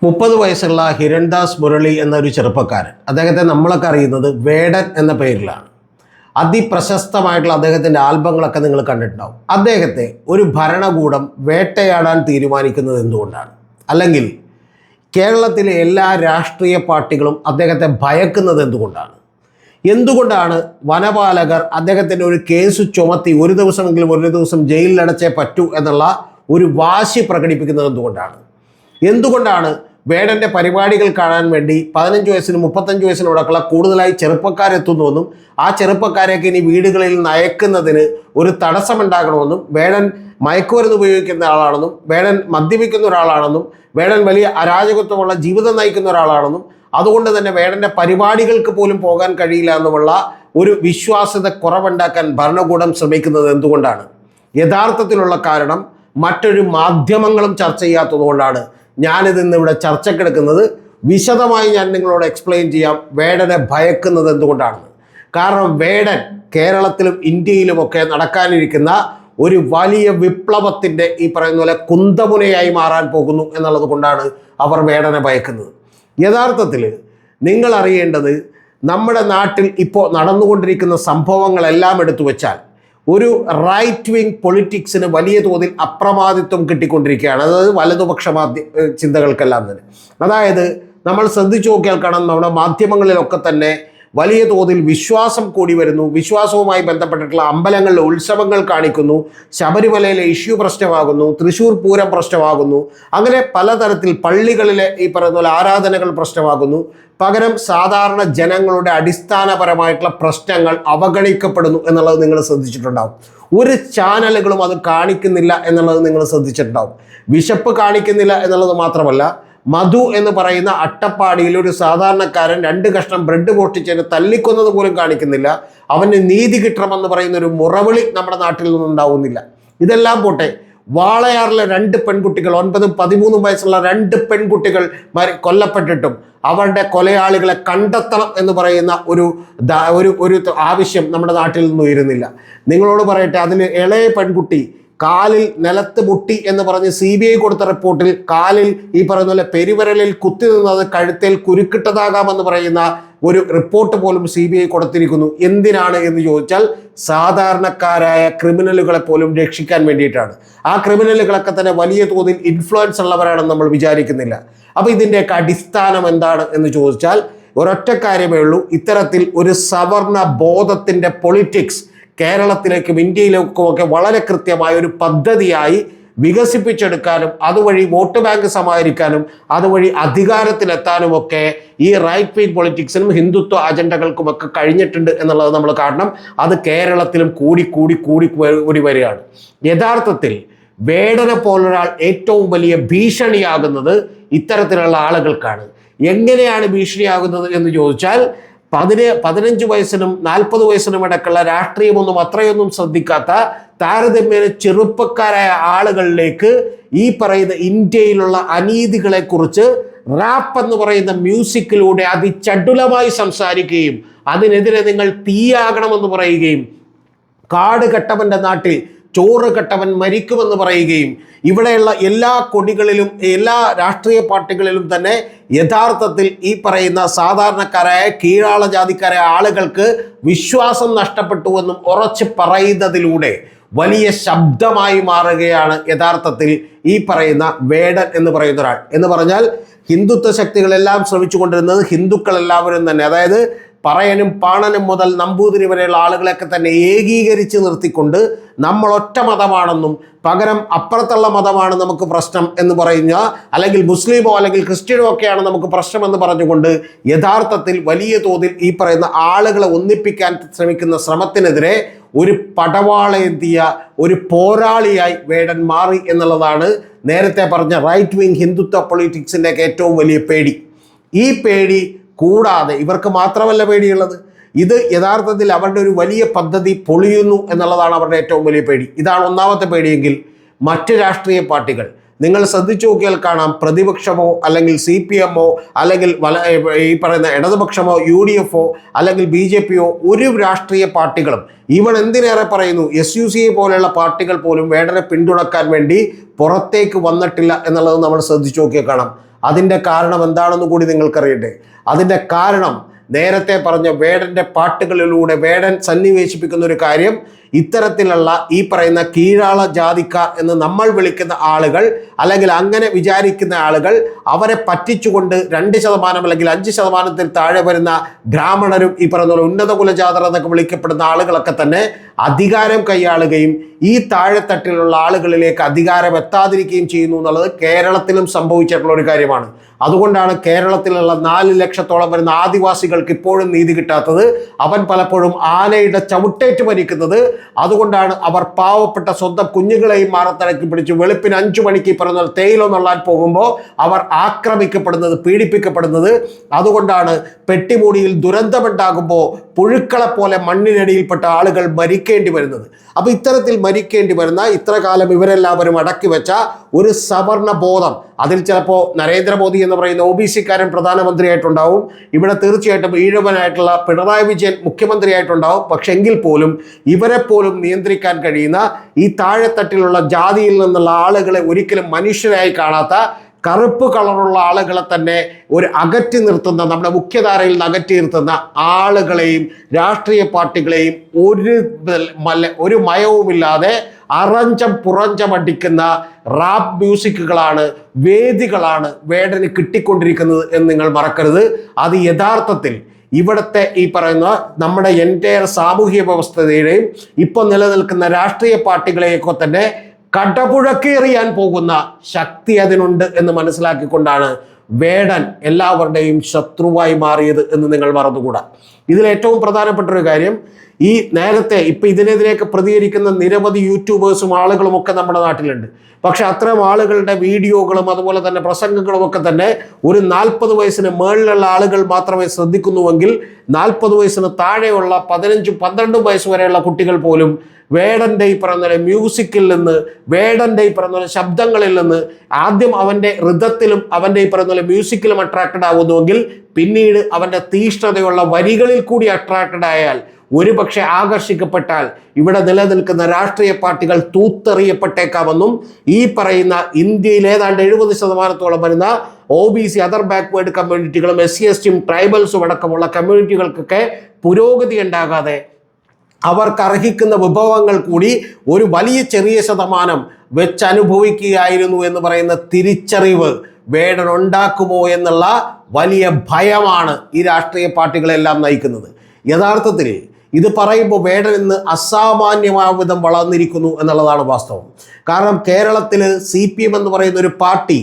30 വയസ്സുള്ള ഹിരൺദാസ് മുരളി എന്നൊരു ചെറുപ്പക്കാരൻ. അദ്ദേഹത്തെ നമ്മളൊക്കെ അറിയുന്നത് വേടൻ എന്ന പേരിലാണ്. അതിപ്രശസ്തമായിട്ടുള്ള അദ്ദേഹത്തിൻ്റെ ആൽബങ്ങളൊക്കെ നിങ്ങൾ കണ്ടിട്ടുണ്ടാവും. അദ്ദേഹത്തെ ഒരു ഭരണകൂടം വേട്ടയാടാൻ തീരുമാനിക്കുന്നത് എന്തുകൊണ്ടാണ്? അല്ലെങ്കിൽ കേരളത്തിലെ എല്ലാ രാഷ്ട്രീയ പാർട്ടികളും അദ്ദേഹത്തെ ഭയക്കുന്നത് എന്തുകൊണ്ടാണ് വനപാലകർ അദ്ദേഹത്തിൻ്റെ ഒരു കേസ് ചുമത്തി ഒരു ദിവസം ജയിലിലടച്ചേ പറ്റൂ എന്നുള്ള ഒരു വാശി പ്രകടിപ്പിക്കുന്നത് എന്തുകൊണ്ടാണ് വേടൻ്റെ പരിപാടികൾ കാണാൻ വേണ്ടി 15 വയസ്സിനും 35 വയസ്സിനും ഇടയ്ക്കുള്ള കൂടുതലായി ചെറുപ്പക്കാരെത്തുന്നുവെന്നും ആ ചെറുപ്പക്കാരെയൊക്കെ ഇനി വീടുകളിൽ നയക്കുന്നതിന് ഒരു തടസ്സമുണ്ടാകണമെന്നും വേടൻ മയക്കുമരുന്ന് ഉപയോഗിക്കുന്ന ആളാണെന്നും വേടൻ മദ്യപിക്കുന്ന ഒരാളാണെന്നും വേടൻ വലിയ അരാജകത്വമുള്ള ജീവിതം നയിക്കുന്ന ഒരാളാണെന്നും അതുകൊണ്ട് തന്നെ വേടൻ്റെ പരിപാടികൾക്ക് പോലും പോകാൻ കഴിയില്ല എന്നുമുള്ള ഒരു വിശ്വാസ്യത കുറവുണ്ടാക്കാൻ ഭരണകൂടം ശ്രമിക്കുന്നത് എന്തുകൊണ്ടാണ്? യഥാർത്ഥത്തിലുള്ള കാരണം മറ്റൊരു മാധ്യമങ്ങളും ചർച്ച ചെയ്യാത്തതുകൊണ്ടാണ് ഞാനിത് ഇന്നിവിടെ ചർച്ചക്കെടുക്കുന്നത്. വിശദമായി ഞാൻ നിങ്ങളോട് എക്സ്പ്ലെയിൻ ചെയ്യാം വേടനെ ഭയക്കുന്നത് എന്തുകൊണ്ടാണെന്ന്. കാരണം വേടൻ കേരളത്തിലും ഇന്ത്യയിലുമൊക്കെ നടക്കാനിരിക്കുന്ന ഒരു വലിയ വിപ്ലവത്തിൻ്റെ ഈ പറയുന്ന പോലെ കുന്തമുനയായി മാറാൻ പോകുന്നു എന്നുള്ളത് കൊണ്ടാണ് അവർ വേടനെ ഭയക്കുന്നത്. യഥാർത്ഥത്തിൽ നിങ്ങൾ അറിയേണ്ടത് നമ്മുടെ നാട്ടിൽ ഇപ്പോൾ നടന്നുകൊണ്ടിരിക്കുന്ന സംഭവങ്ങളെല്ലാം എടുത്തു വെച്ചാൽ ഒരു റൈറ്റ് വിങ് പൊളിറ്റിക്സിന് വലിയ തോതിൽ അപ്രമാദിത്വം കിട്ടിക്കൊണ്ടിരിക്കുകയാണ്. അതായത് വലതുപക്ഷ ചിന്തകൾക്കെല്ലാം തന്നെ. അതായത് നമ്മൾ ശ്രദ്ധിച്ചു നോക്കിയാൽ കാണാം നമ്മുടെ മാധ്യമങ്ങളിലൊക്കെ തന്നെ വലിയ തോതിൽ വിശ്വാസം കൂടി വരുന്നു. വിശ്വാസവുമായി ബന്ധപ്പെട്ടിട്ടുള്ള അമ്പലങ്ങളിലെ ഉത്സവങ്ങൾ കാണിക്കുന്നു, ശബരിമലയിലെ ഇഷ്യൂ പ്രശ്നമാകുന്നു, തൃശ്ശൂർ പൂരം പ്രശ്നമാകുന്നു, അങ്ങനെ പലതരത്തിൽ പള്ളികളിലെ ഈ പറയുന്ന പോലെ ആരാധനകൾ പ്രശ്നമാകുന്നു. പകരം സാധാരണ ജനങ്ങളുടെ അടിസ്ഥാനപരമായിട്ടുള്ള പ്രശ്നങ്ങൾ അവഗണിക്കപ്പെടുന്നു എന്നുള്ളത് നിങ്ങൾ ശ്രദ്ധിച്ചിട്ടുണ്ടാവും. ഒരു ചാനലുകളും അത് കാണിക്കുന്നില്ല എന്നുള്ളത് നിങ്ങൾ ശ്രദ്ധിച്ചിട്ടുണ്ടാവും. വിശപ്പ് കാണിക്കുന്നില്ല എന്നുള്ളത് മാത്രമല്ല, മധു എന്ന് പറയുന്ന അട്ടപ്പാടിയിൽ ഒരു സാധാരണക്കാരൻ 2 കഷ്ണം ബ്രെഡ് പൊട്ടിച്ചതിന് തല്ലിക്കൊന്നത് പോലും കാണിക്കുന്നില്ല. അവന് നീതി കിട്ടണമെന്ന് പറയുന്ന ഒരു മുറവിളി നമ്മുടെ നാട്ടിൽ നിന്നും ഉണ്ടാവുന്നില്ല. ഇതെല്ലാം പോട്ടെ, വാളയാറിലെ 2 പെൺകുട്ടികൾ 9, 13 വയസ്സുള്ള 2 പെൺകുട്ടികൾ കൊല്ലപ്പെട്ടിട്ടും അവരുടെ കൊലയാളികളെ കണ്ടെത്തണം എന്ന് പറയുന്ന ഒരു ആവശ്യം നമ്മുടെ നാട്ടിൽ നിന്നും ഉയരുന്നില്ല. നിങ്ങളോട് പറയട്ടെ, അതിന് ഇളയ പെൺകുട്ടി കാലിൽ നിലത്ത് മുട്ടി എന്ന് പറഞ്ഞ് CBI കൊടുത്ത റിപ്പോർട്ടിൽ കാലിൽ ഈ പറയുന്ന പോലെ പെരുവിരലിൽ കുത്തി നിന്നത് കഴുത്തിൽ കുരുക്കിട്ടതാകാമെന്ന് പറയുന്ന ഒരു റിപ്പോർട്ട് പോലും CBI കൊടുത്തിരിക്കുന്നു. എന്തിനാണ് എന്ന് ചോദിച്ചാൽ സാധാരണക്കാരായ ക്രിമിനലുകളെ പോലും രക്ഷിക്കാൻ വേണ്ടിയിട്ടാണ്. ആ ക്രിമിനലുകളൊക്കെ തന്നെ വലിയ തോതിൽ ഇൻഫ്ലുവൻസ് ഉള്ളവരാണെന്ന് നമ്മൾ വിചാരിക്കുന്നില്ല. അപ്പോൾ ഇതിൻ്റെയൊക്കെ അടിസ്ഥാനം എന്താണ് എന്ന് ചോദിച്ചാൽ ഒരൊറ്റ കാര്യമേ ഉള്ളൂ. ഇത്തരത്തിൽ ഒരു സവർണ ബോധത്തിൻ്റെ പൊളിറ്റിക്സ് കേരളത്തിലേക്കും ഇന്ത്യയിലേക്കും ഒക്കെ വളരെ കൃത്യമായ ഒരു പദ്ധതിയായി വികസിപ്പിച്ചെടുക്കാനും അതുവഴി വോട്ട് ബാങ്ക് സമാഹരിക്കാനും അതുവഴി അധികാരത്തിലെത്താനുമൊക്കെ ഈ റൈറ്റ് വിങ് പൊളിറ്റിക്സിനും ഹിന്ദുത്വ അജണ്ടകൾക്കുമൊക്കെ കഴിഞ്ഞിട്ടുണ്ട് എന്നുള്ളത് നമ്മൾ കാണണം. അത് കേരളത്തിലും കൂടി വരികയാണ്. യഥാർത്ഥത്തിൽ വേടനെ പോലൊരാൾ ഏറ്റവും വലിയ ഭീഷണിയാകുന്നത് ഇത്തരത്തിലുള്ള ആളുകൾക്കാണ്. എങ്ങനെയാണ് ഭീഷണിയാകുന്നത് എന്ന് ചോദിച്ചാൽ 15 വയസ്സിനും 40 വയസ്സിനും ഇടയ്ക്കുള്ള രാഷ്ട്രീയമൊന്നും അത്രയൊന്നും ശ്രദ്ധിക്കാത്ത താരതമ്യേന ചെറുപ്പക്കാരായ ആളുകളിലേക്ക് ഈ പറയുന്ന ഇന്ത്യയിലുള്ള അനീതികളെക്കുറിച്ച് റാപ്പ് എന്ന് പറയുന്ന മ്യൂസിക്കിലൂടെ അതിചടുലമായി സംസാരിക്കുകയും അതിനെതിരെ നിങ്ങൾ തീയാകണമെന്ന് പറയുകയും കാട് കെട്ടവൻ്റെ നാട്ടിൽ ചോറ് കെട്ടവൻ മരിക്കുമെന്ന് പറയുകയും ഇവിടെയുള്ള എല്ലാ കൊടികളിലും എല്ലാ രാഷ്ട്രീയ പാർട്ടികളിലും തന്നെ യഥാർത്ഥത്തിൽ ഈ പറയുന്ന സാധാരണക്കാരായ കീഴാള ജാതിക്കാരായ ആളുകൾക്ക് വിശ്വാസം നഷ്ടപ്പെട്ടുവെന്നും ഉറച്ച് പറയുന്നതിലൂടെ വലിയ ശബ്ദമായി മാറുകയാണ് യഥാർത്ഥത്തിൽ ഈ പറയുന്ന വേടൻ എന്ന് പറയുന്ന ഒരാൾ. എന്ന് പറഞ്ഞാൽ ഹിന്ദുത്വ ശക്തികളെല്ലാം ശ്രമിച്ചുകൊണ്ടിരുന്നത് ഹിന്ദുക്കളെല്ലാവരും തന്നെ, അതായത് പറയനും പാണനും മുതൽ നമ്പൂതിരി വരെയുള്ള ആളുകളെയൊക്കെ തന്നെ ഏകീകരിച്ച് നിർത്തിക്കൊണ്ട് നമ്മൾ ഒറ്റ മതമാണെന്നും പകരം അപ്പുറത്തുള്ള മതമാണ് നമുക്ക് പ്രശ്നം എന്ന് പറയുന്ന, അല്ലെങ്കിൽ മുസ്ലിമോ അല്ലെങ്കിൽ ക്രിസ്ത്യനോ ഒക്കെയാണ് നമുക്ക് പ്രശ്നം എന്ന് പറഞ്ഞുകൊണ്ട് യഥാർത്ഥത്തിൽ വലിയ തോതിൽ ഈ പറയുന്ന ആളുകളെ ഒന്നിപ്പിക്കാൻ ശ്രമിക്കുന്ന ശ്രമത്തിനെതിരെ ഒരു പടവാളയെത്തിയ ഒരു പോരാളിയായി വേടൻ മാറി എന്നുള്ളതാണ് നേരത്തെ പറഞ്ഞ റൈറ്റ് വിങ് ഹിന്ദുത്വ പൊളിറ്റിക്സിൻ്റെ ഏറ്റവും വലിയ പേടി. ഈ പേടി കൂടാതെ ഇവർക്ക് മാത്രമല്ല പേടിയുള്ളത്, ഇത് യഥാർത്ഥത്തിൽ അവരുടെ ഒരു വലിയ പദ്ധതി പൊളിയുന്നു എന്നുള്ളതാണ് അവരുടെ ഏറ്റവും വലിയ പേടി. ഇതാണ് ഒന്നാമത്തെ പേടിയെങ്കിൽ മറ്റ് രാഷ്ട്രീയ പാർട്ടികൾ നിങ്ങൾ ശ്രദ്ധിച്ചു നോക്കിയാൽ കാണാം, പ്രതിപക്ഷമോ അല്ലെങ്കിൽ CPM അല്ലെങ്കിൽ ഈ പറയുന്ന ഇടതുപക്ഷമോ UDF അല്ലെങ്കിൽ BJP ഒരു രാഷ്ട്രീയ പാർട്ടികളും ഈവൻ എന്തിനേറെ പറയുന്നു SUCA പോലെയുള്ള പാർട്ടികൾ പോലും വേടനെ പിന്തുണക്കാൻ വേണ്ടി പുറത്തേക്ക് വന്നിട്ടില്ല എന്നുള്ളത് നമ്മൾ ശ്രദ്ധിച്ചു നോക്കിയാൽ കാണാം. അതിൻ്റെ കാരണം എന്താണെന്ന് കൂടി നിങ്ങൾക്കറിയട്ടെ. അതിൻ്റെ കാരണം നേരത്തെ പറഞ്ഞ വേടൻ്റെ പാട്ടുകളിലൂടെ വേടൻ സന്നിവേശിപ്പിക്കുന്ന ഒരു കാര്യം, ഇത്തരത്തിലുള്ള ഈ പറയുന്ന കീഴാള ജാതിക്കാർ എന്ന് നമ്മൾ വിളിക്കുന്ന ആളുകൾ അല്ലെങ്കിൽ അങ്ങനെ വിചാരിക്കുന്ന ആളുകൾ അവരെ പറ്റിച്ചുകൊണ്ട് 2% അല്ലെങ്കിൽ 5% താഴെ വരുന്ന ബ്രാഹ്മണരും ഈ പറയുന്ന ഉന്നത കുലജാതർ എന്നൊക്കെ വിളിക്കപ്പെടുന്ന ആളുകളൊക്കെ തന്നെ അധികാരം കൈയാളുകയും ഈ താഴെത്തട്ടിലുള്ള ആളുകളിലേക്ക് അധികാരം എത്താതിരിക്കുകയും ചെയ്യുന്നു എന്നുള്ളത് കേരളത്തിലും സംഭവിച്ചിട്ടുള്ള ഒരു കാര്യമാണ്. അതുകൊണ്ടാണ് കേരളത്തിലുള്ള 4 ലക്ഷത്തോളം വരുന്ന ആദിവാസികൾക്ക് ഇപ്പോഴും നീതി കിട്ടാത്തത്. അവൻ പലപ്പോഴും ആനയുടെ ചവിട്ടേറ്റ് മരിക്കുന്നത്. അതുകൊണ്ടാണ് അവർ പാവപ്പെട്ട സ്വന്തം കുഞ്ഞുങ്ങളെയും മാറത്തടക്കി പിടിച്ച് വെളുപ്പിന് 5 മണിക്ക് പറഞ്ഞ തേയില നുള്ളാൻ പോകുമ്പോൾ അവർ ആക്രമിക്കപ്പെടുന്നത്, പീഡിപ്പിക്കപ്പെടുന്നത്. അതുകൊണ്ടാണ് പെട്ടിമുടിയിൽ ദുരന്തമുണ്ടാകുമ്പോൾ പുഴുക്കളെ പോലെ മണ്ണിനടിയിൽപ്പെട്ട ആളുകൾ മരിക്കേണ്ടി വരുന്നത്. അപ്പോൾ ഇത്തരത്തിൽ മരിക്കേണ്ടി വരുന്ന ഇത്ര കാലം ഇവരെല്ലാവരും അടക്കി വെച്ച ഒരു സവർണ ബോധം, അതിൽ ചിലപ്പോൾ നരേന്ദ്രമോദി എന്ന് പറയുന്ന OBC-കാരൻ പ്രധാനമന്ത്രിയായിട്ടുണ്ടാവും, ഇവിടെ തീർച്ചയായിട്ടും ഈഴവനായിട്ടുള്ള പിണറായി വിജയൻ മുഖ്യമന്ത്രിയായിട്ടുണ്ടാവും. പക്ഷെ എങ്കിൽ പോലും ഇവരെ പോലും നിയന്ത്രിക്കാൻ കഴിയുന്ന ഈ താഴെത്തട്ടിലുള്ള ജാതിയിൽ നിന്നുള്ള ആളുകളെ ഒരിക്കലും മനുഷ്യരായി കാണാത്ത കറുപ്പ് കളറുള്ള ആളുകളെ തന്നെ അകറ്റി നിർത്തുന്ന, നമ്മുടെ മുഖ്യധാരയിൽ നിന്ന് അകറ്റി നിർത്തുന്ന ആളുകളെയും രാഷ്ട്രീയ പാർട്ടികളെയും ഒരു മയവുമില്ലാതെ അറഞ്ചം പുറഞ്ചം അടിക്കുന്ന റാപ്പ് മ്യൂസിക്കുകളാണ്, വേദികളാണ് വേടന് കിട്ടിക്കൊണ്ടിരിക്കുന്നത് എന്ന് നിങ്ങൾ മറക്കരുത്. അത് യഥാർത്ഥത്തിൽ ഇവിടുത്തെ ഈ പറയുന്ന നമ്മുടെ എൻറ്റയർ സാമൂഹ്യ വ്യവസ്ഥയുടെയും ഇപ്പം നിലനിൽക്കുന്ന രാഷ്ട്രീയ പാർട്ടികളെയൊക്കെ തന്നെ കടപുഴക്കേറിയാൻ പോകുന്ന ശക്തി അതിനുണ്ട് എന്ന് മനസ്സിലാക്കിക്കൊണ്ടാണ് വേടൻ എല്ലാവരുടെയും ശത്രുവായി മാറിയത് എന്ന് നിങ്ങൾ മറന്നുകൂടാ. ഇതിലേറ്റവും പ്രധാനപ്പെട്ട ഒരു കാര്യം, ഈ നേരത്തെ ഇപ്പം ഇതിനെതിരെയൊക്കെ പ്രതികരിക്കുന്ന നിരവധി യൂട്യൂബേഴ്സും ആളുകളും ഒക്കെ നമ്മുടെ നാട്ടിലുണ്ട്. പക്ഷെ അത്തരം ആളുകളുടെ വീഡിയോകളും അതുപോലെ തന്നെ പ്രസംഗങ്ങളും ഒക്കെ തന്നെ ഒരു 40 വയസ്സിന് മേളിലുള്ള ആളുകൾ മാത്രമേ ശ്രദ്ധിക്കുന്നുവെങ്കിൽ 40 വയസ്സിന് താഴെയുള്ള 15-12 വയസ്സ് വരെയുള്ള കുട്ടികൾ പോലും വേടൻ്റെ ഈ പറഞ്ഞ മ്യൂസിക്കിൽ നിന്ന്, വേടൻ്റെ ഈ പറഞ്ഞ ശബ്ദങ്ങളിൽ നിന്ന് ആദ്യം അവൻ്റെ ഋതത്തിലും അവൻ്റെ ഈ പറഞ്ഞ മ്യൂസിക്കിലും അട്രാക്റ്റഡ് ആകുന്നുവെങ്കിൽ പിന്നീട് അവൻ്റെ തീഷ്ണതയുള്ള വരികളിൽ കൂടി അട്രാക്റ്റഡ് ആയാൽ, ഒരുപക്ഷെ ആകർഷിക്കപ്പെട്ടാൽ ഇവിടെ നിലനിൽക്കുന്ന രാഷ്ട്രീയ പാർട്ടികൾ തൂത്തെറിയപ്പെട്ടേക്കാമെന്നും ഈ പറയുന്ന ഇന്ത്യയിൽ ഏതാണ്ട് 70% വരുന്ന OBC അതർ ബാക്ക്വേർഡ് കമ്മ്യൂണിറ്റികളും SC/ST ട്രൈബൽസും അടക്കമുള്ള കമ്മ്യൂണിറ്റികൾക്കൊക്കെ പുരോഗതി ഉണ്ടാകാതെ അവർക്ക് അർഹിക്കുന്ന വിഭവങ്ങൾ കൂടി ഒരു വലിയ ചെറിയ ശതമാനം വെച്ചനുഭവിക്കുകയായിരുന്നു എന്ന് പറയുന്ന തിരിച്ചറിവ് വേടൻ ഉണ്ടാക്കുമോ എന്നുള്ള വലിയ ഭയമാണ് ഈ രാഷ്ട്രീയ പാർട്ടികളെല്ലാം നയിക്കുന്നത്. യഥാർത്ഥത്തിൽ ഇത് പറയുമ്പോൾ വേടൻ ഇന്ന് അസാമാന്യമായ വിധം വളർന്നിരിക്കുന്നു എന്നുള്ളതാണ് വാസ്തവം. കാരണം കേരളത്തിൽ CPM എന്ന് പറയുന്ന ഒരു പാർട്ടി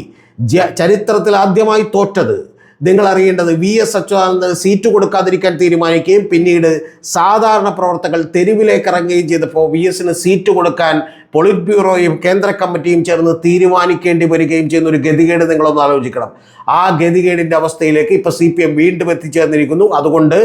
ചരിത്രത്തിൽ ആദ്യമായി തോറ്റത്, നിങ്ങൾ അറിയേണ്ടത്, VS അച്യുതാനന്ദന് സീറ്റ് കൊടുക്കാതിരിക്കാൻ തീരുമാനിക്കുകയും പിന്നീട് സാധാരണ പ്രവർത്തകർ തെരുവിലേക്ക് ഇറങ്ങുകയും ചെയ്തപ്പോൾ VSന് സീറ്റ് കൊടുക്കാൻ പൊളിറ്റ് ബ്യൂറോയും കേന്ദ്ര കമ്മിറ്റിയും ചേർന്ന് തീരുമാനിക്കേണ്ടി വരികയും ചെയ്യുന്ന ഒരു ഗതികേട് നിങ്ങളൊന്ന് ആലോചിക്കണം. ആ ഗതികേടിൻ്റെ അവസ്ഥയിലേക്ക് ഇപ്പോൾ CPM വീണ്ടും എത്തിച്ചേർന്നിരിക്കുന്നു. അതുകൊണ്ട്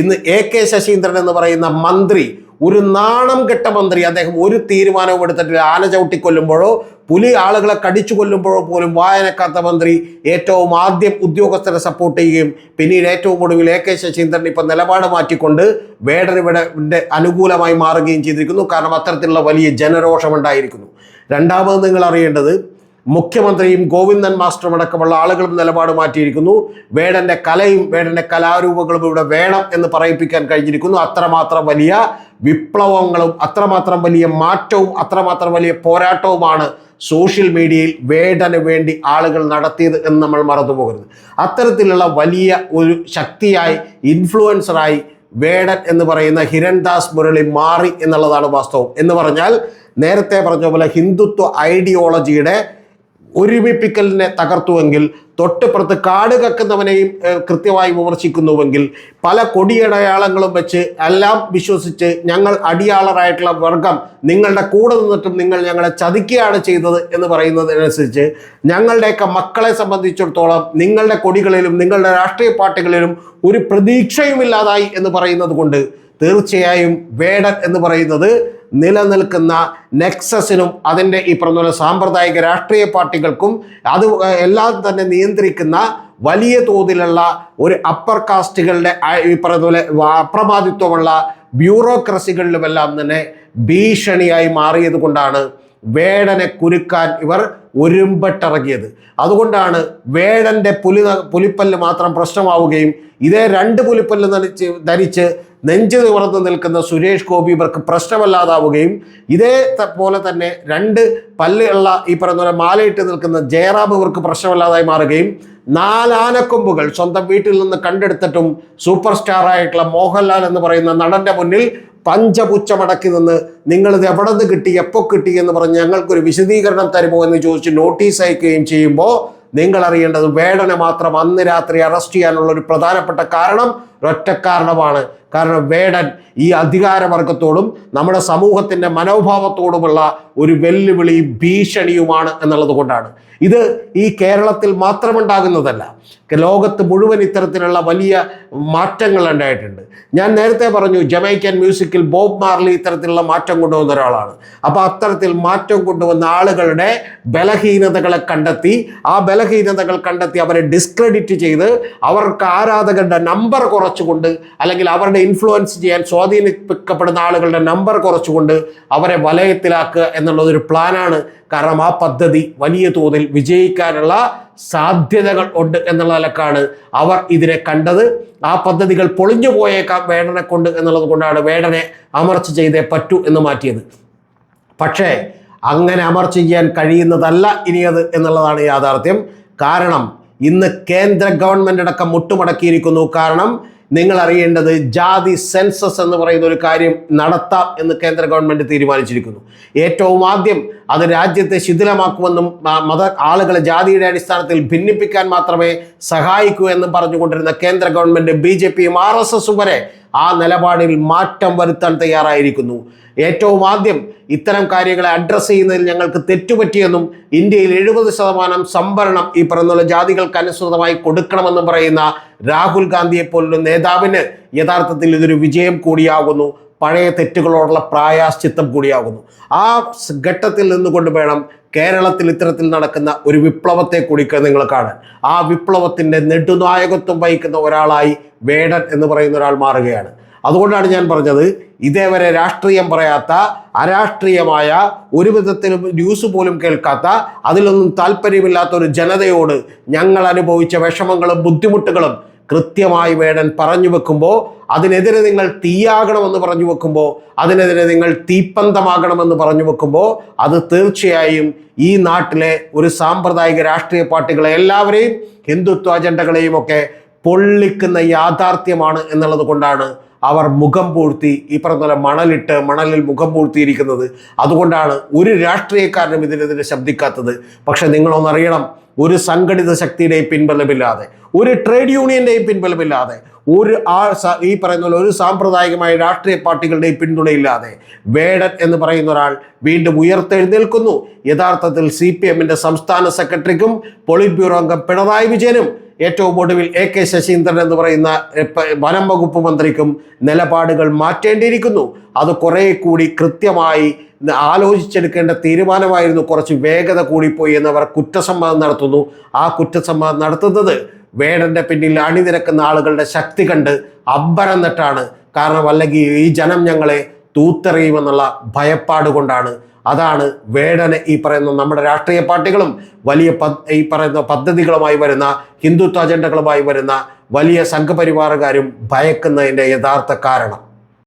ഇന്ന് AK ശശീന്ദ്രൻ എന്ന് പറയുന്ന മന്ത്രി, ഒരു നാണം കെട്ട മന്ത്രി, അദ്ദേഹം ഒരു തീരുമാനവും എടുത്തിട്ടില്ല. ആന ചവിട്ടിക്കൊല്ലുമ്പോഴോ പുലി ആളുകളെ കടിച്ചു കൊല്ലുമ്പോഴോ പോലും വായനക്കാത്ത മന്ത്രി ഏറ്റവും ആദ്യം ഉദ്യോഗസ്ഥരെ സപ്പോർട്ട് ചെയ്യുകയും പിന്നീട് ഏറ്റവും ഒടുവിൽ AK ശശീന്ദ്രൻ ഇപ്പം നിലപാട് മാറ്റിക്കൊണ്ട് വേടൻ ഇവിടെ അനുകൂലമായി മാറുകയും ചെയ്തിരിക്കുന്നു. കാരണം അത്തരത്തിലുള്ള വലിയ ജനരോഷമുണ്ടായിരിക്കുന്നു. രണ്ടാമത് നിങ്ങൾ അറിയേണ്ടത്, മുഖ്യമന്ത്രിയും ഗോവിന്ദൻ മാസ്റ്ററും അടക്കമുള്ള ആളുകളും നിലപാട് മാറ്റിയിരിക്കുന്നു. വേടൻ്റെ കലയും വേടൻ്റെ കലാരൂപങ്ങളും ഇവിടെ വേണം എന്ന് പറയിപ്പിക്കാൻ കഴിഞ്ഞിരിക്കുന്നു. അത്രമാത്രം വലിയ വിപ്ലവങ്ങളും അത്രമാത്രം വലിയ മാറ്റവും അത്രമാത്രം വലിയ പോരാട്ടവുമാണ് സോഷ്യൽ മീഡിയയിൽ വേടന് വേണ്ടി ആളുകൾ നടത്തിയത് എന്ന് നമ്മൾ മറന്നുപോകരുത്. അത്തരത്തിലുള്ള വലിയ ഒരു ശക്തിയായി, ഇൻഫ്ലുവൻസറായി വേടൻ എന്ന് പറയുന്ന ഹിരൺദാസ് മുരളി മാറി എന്നുള്ളതാണ് വാസ്തവം. എന്ന് പറഞ്ഞാൽ നേരത്തെ പറഞ്ഞ പോലെ ഹിന്ദുത്വ ഐഡിയോളജിയുടെ ഒരുമിപ്പിക്കലിനെ തകർത്തുവെങ്കിൽ, തൊട്ടിപ്പുറത്ത് കാട് കക്കുന്നവനെയും കൃത്യമായി വിമർശിക്കുന്നുവെങ്കിൽ, പല കൊടിയടയാളങ്ങളും വെച്ച് എല്ലാം വിശ്വസിച്ച് ഞങ്ങൾ അടിയാളരായിട്ടുള്ള വർഗം നിങ്ങളുടെ കൂടെ നിന്നിട്ടും നിങ്ങൾ ഞങ്ങളെ ചതിക്കുകയാണ് ചെയ്തത് എന്ന് പറയുന്നതിനനുസരിച്ച് ഞങ്ങളുടെയൊക്കെ മക്കളെ സംബന്ധിച്ചിടത്തോളം നിങ്ങളുടെ കൊടികളിലും നിങ്ങളുടെ രാഷ്ട്രീയ പാർട്ടികളിലും ഒരു പ്രതീക്ഷയുമില്ലാതായി എന്ന് പറയുന്നത് കൊണ്ട് തീർച്ചയായും വേടൻ എന്ന് പറയുന്നത് നിലനിൽക്കുന്ന നെക്സസിനും അതിൻ്റെ ഈ പറഞ്ഞ പോലെ സാമ്പ്രദായിക രാഷ്ട്രീയ പാർട്ടികൾക്കും അത് എല്ലാം തന്നെ നിയന്ത്രിക്കുന്ന വലിയ തോതിലുള്ള ഒരു അപ്പർ കാസ്റ്റുകളുടെ ഈ പറയുന്ന പോലെ അപ്രമാദിത്വമുള്ള ബ്യൂറോക്രസികളിലുമെല്ലാം തന്നെ ഭീഷണിയായി മാറിയത് കൊണ്ടാണ് വേടനെ കുരുക്കാൻ ഇവർ ഒരുമ്പെട്ടിറങ്ങിയത്. അതുകൊണ്ടാണ് വേടൻ്റെ പുലിപ്പല്ല് മാത്രം പ്രശ്നമാവുകയും ഇതേ 2 പുലിപ്പല്ല് ധരിച്ച് നെഞ്ചു നിവർന്ന് നിൽക്കുന്ന സുരേഷ് ഗോപി ഇവർക്ക് പ്രശ്നമല്ലാതാവുകയും ഇതേ പോലെ തന്നെ 2 പല്ലുള്ള ഈ പറയുന്ന പോലെ മാലയിട്ട് നിൽക്കുന്ന ജയറാം ഇവർക്ക് പ്രശ്നമല്ലാതായി മാറുകയും 4 ആനക്കൊമ്പുകൾ സ്വന്തം വീട്ടിൽ നിന്ന് കണ്ടെടുത്തിട്ടും സൂപ്പർ സ്റ്റാറായിട്ടുള്ള മോഹൻലാൽ എന്ന് പറയുന്ന നടൻ്റെ മുന്നിൽ പഞ്ചപുച്ഛമടക്കി നിന്ന് നിങ്ങളിത് എവിടെ നിന്ന് കിട്ടി, എപ്പോൾ കിട്ടി എന്ന് പറഞ്ഞ് ഞങ്ങൾക്കൊരു വിശദീകരണം തരുമോ എന്ന് ചോദിച്ച് നോട്ടീസ് അയക്കുകയും ചെയ്യുമ്പോൾ നിങ്ങൾ അറിയേണ്ടത് വേടനെ മാത്രം അന്ന് രാത്രി അറസ്റ്റ് ചെയ്യാനുള്ള ഒരു പ്രധാനപ്പെട്ട കാരണം ഒറ്റ കാരണമാണ്. കാരണം വേടൻ ഈ അധികാരവർഗത്തോടും നമ്മുടെ സമൂഹത്തിൻ്റെ മനോഭാവത്തോടുമുള്ള ഒരു വെല്ലുവിളി ഭീഷണിയുമാണ് എന്നുള്ളത് കൊണ്ടാണ്. ഇത് ഈ കേരളത്തിൽ മാത്രമുണ്ടാകുന്നതല്ല, ലോകത്ത് മുഴുവൻ ഇത്തരത്തിലുള്ള വലിയ മാറ്റങ്ങൾ ഉണ്ടായിട്ടുണ്ട്. ഞാൻ നേരത്തെ പറഞ്ഞു ജമൈക്കൻ മ്യൂസിക്കിൽ ബോബ് മാർലി ഇത്തരത്തിലുള്ള മാറ്റം കൊണ്ടുവന്ന ഒരാളാണ്. അപ്പോൾ അത്തരത്തിൽ മാറ്റം കൊണ്ടുവന്ന ആളുകളുടെ ബലഹീനതകളെ കണ്ടെത്തി ആ ബലഹീനതകൾ കണ്ടെത്തി അവരെ ഡിസ്ക്രെഡിറ്റ് ചെയ്ത് അവർക്ക് ആരാധകരുടെ നമ്പർ കുറച്ചുകൊണ്ട് അല്ലെങ്കിൽ അവരുടെ ഇൻഫ്ലുവൻസ് ചെയ്യാൻ സ്വാധീനിക്കപ്പെടുന്ന ആളുകളുടെ നമ്പർ കുറച്ചുകൊണ്ട് അവരെ വലയത്തിലാക്കുക എന്നുള്ളതൊരു പ്ലാനാണ്. കാരണം ആ പദ്ധതി വലിയ തോതിൽ വിജയിക്കാനുള്ള സാധ്യതകൾ ഉണ്ട് എന്നുള്ള നിലക്കാണ് അവർ ഇതിനെ കണ്ടത്. ആ പദ്ധതികൾ പൊളിഞ്ഞു പോയേക്കാം വേടനെ കൊണ്ട് എന്നുള്ളത് കൊണ്ടാണ് വേടനെ അമർച്ച ചെയ്തേ പറ്റൂ എന്ന് മാറ്റിയത്. പക്ഷേ അങ്ങനെ അമർച്ച ചെയ്യാൻ കഴിയുന്നതല്ല ഇനിയത് എന്നുള്ളതാണ് യാഥാർത്ഥ്യം. കാരണം ഇന്ന് കേന്ദ്ര ഗവൺമെൻറ് അടക്കം മുട്ടുമടക്കിയിരിക്കുന്നു. കാരണം നിങ്ങൾ അറിയേണ്ടത് ജാതി സെൻസസ് എന്ന് പറയുന്ന ഒരു കാര്യം നടത്താം എന്ന് കേന്ദ്ര ഗവൺമെൻറ് തീരുമാനിച്ചിരിക്കുന്നു. ഏറ്റവും ആദ്യം അത് രാജ്യത്തെ ശിഥിലമാക്കുമെന്നും ആളുകളെ ജാതിയുടെ അടിസ്ഥാനത്തിൽ ഭിന്നിപ്പിക്കാൻ മാത്രമേ സഹായിക്കൂ എന്നും പറഞ്ഞുകൊണ്ടിരുന്ന കേന്ദ്ര ഗവൺമെൻറ് BJPയും RSSും വരെ ആ നിലപാടിൽ മാറ്റം വരുത്താൻ തയ്യാറായിരിക്കുന്നു. ഏറ്റവും ആദ്യം ഇത്തരം കാര്യങ്ങളെ അഡ്രസ്സ് ചെയ്യുന്നതിൽ ഞങ്ങൾക്ക് തെറ്റുപറ്റിയെന്നും ഇന്ത്യയിൽ 70% സംവരണം ഈ പറയുന്ന ജാതികൾക്ക് അനുസൃതമായി കൊടുക്കണമെന്ന് പറയുന്ന രാഹുൽ ഗാന്ധിയെ പോലുള്ള നേതാവിന് യഥാർത്ഥത്തിൽ ഇതൊരു വിജയം കൂടിയാകുന്നു, പഴയ തെറ്റുകളോടുള്ള പ്രായശ്ചിത്തം കൂടിയാകുന്നു. ആ ഘട്ടത്തിൽ നിന്നുകൊണ്ട് വേണം കേരളത്തിൽ ഇത്തരത്തിൽ നടക്കുന്ന ഒരു വിപ്ലവത്തെ കൂടി നിങ്ങൾ കാണാൻ. ആ വിപ്ലവത്തിൻ്റെ നെടുനായകത്വം വഹിക്കുന്ന ഒരാളായി വേടൻ എന്ന് പറയുന്ന ഒരാൾ മാറുകയാണ്. അതുകൊണ്ടാണ് ഞാൻ പറഞ്ഞത് ഇതേവരെ രാഷ്ട്രീയം പറയാത്ത, അരാഷ്ട്രീയമായ, ഒരു വിധത്തിലും ന്യൂസ് പോലും കേൾക്കാത്ത, അതിലൊന്നും താല്പര്യമില്ലാത്ത ഒരു ജനതയോട് ഞങ്ങൾ അനുഭവിച്ച വിഷമങ്ങളും ബുദ്ധിമുട്ടുകളും കൃത്യമായി വേടൻ പറഞ്ഞു വെക്കുമ്പോൾ, അതിനെതിരെ നിങ്ങൾ തീയാകണമെന്ന് പറഞ്ഞു വെക്കുമ്പോൾ, അതിനെതിരെ നിങ്ങൾ തീപ്പന്തമാകണമെന്ന് പറഞ്ഞു വെക്കുമ്പോൾ, അത് തീർച്ചയായും ഈ നാട്ടിലെ ഒരു സാമ്പ്രദായിക രാഷ്ട്രീയ പാർട്ടികളെ എല്ലാവരെയും ഹിന്ദുത്വ അജണ്ടകളെയും ഒക്കെ പൊള്ളിക്കുന്ന യാഥാർത്ഥ്യമാണ് എന്നുള്ളത് കൊണ്ടാണ് അവർ മുഖം പൂഴ്ത്തി ഈ പറഞ്ഞ മണലിൽ മുഖം പൂഴ്ത്തിയിരിക്കുന്നത്. അതുകൊണ്ടാണ് ഒരു രാഷ്ട്രീയക്കാരനും ഇതിനെതിരെ ശബ്ദിക്കാത്തത്. പക്ഷെ നിങ്ങളൊന്നറിയണം, ഒരു സംഘടിത ശക്തിയുടെയും പിൻബലമില്ലാതെ, ഒരു ട്രേഡ് യൂണിയൻ്റെയും പിൻബലമില്ലാതെ, ഈ പറയുന്ന പോലെ ഒരു സാമ്പ്രദായികമായ രാഷ്ട്രീയ പാർട്ടികളുടെയും പിന്തുണയില്ലാതെ വേടൻ എന്ന് പറയുന്ന ഒരാൾ വീണ്ടും ഉയർത്തെഴുന്നേൽക്കുന്നു. യഥാർത്ഥത്തിൽ CPMൻ്റെ സംസ്ഥാന സെക്രട്ടറിക്കും പോളിറ്റ് ബ്യൂറോ അംഗം പിണറായി വിജയനും ഏറ്റവും ഒടുവിൽ AK ശശീന്ദ്രൻ എന്ന് പറയുന്ന വനം വകുപ്പ് മന്ത്രിക്കും നിലപാടുകൾ മാറ്റേണ്ടിയിരിക്കുന്നു. അത് കുറേ കൂടി കൃത്യമായി ആലോചിച്ചെടുക്കേണ്ട തീരുമാനമായിരുന്നു. കുറച്ച് വേഗത കൂടിപ്പോയി എന്നവർ കുറ്റസമ്മതം നടത്തുന്നു. ആ കുറ്റസമ്മതം നടത്തുന്നത് വേടൻ്റെ പിന്നിൽ അണിനിരക്കുന്ന ആളുകളുടെ ശക്തി കണ്ട് അമ്പരം നെട്ടാണ്. കാരണം അല്ലെങ്കിൽ ഈ ജനം ഞങ്ങളെ തൂത്തെറിയുമെന്നുള്ള ഭയപ്പാട് കൊണ്ടാണ്. അതാണ് വേടനെ ഈ പറയുന്ന നമ്മുടെ രാഷ്ട്രീയ പാർട്ടികളും വലിയ ഈ പറയുന്ന പദ്ധതികളുമായി വരുന്ന, ഹിന്ദുത്വ അജണ്ടകളുമായി വരുന്ന വലിയ സംഘപരിവാറുകാരും ഭയക്കുന്നതിൻ്റെ യഥാർത്ഥ കാരണം.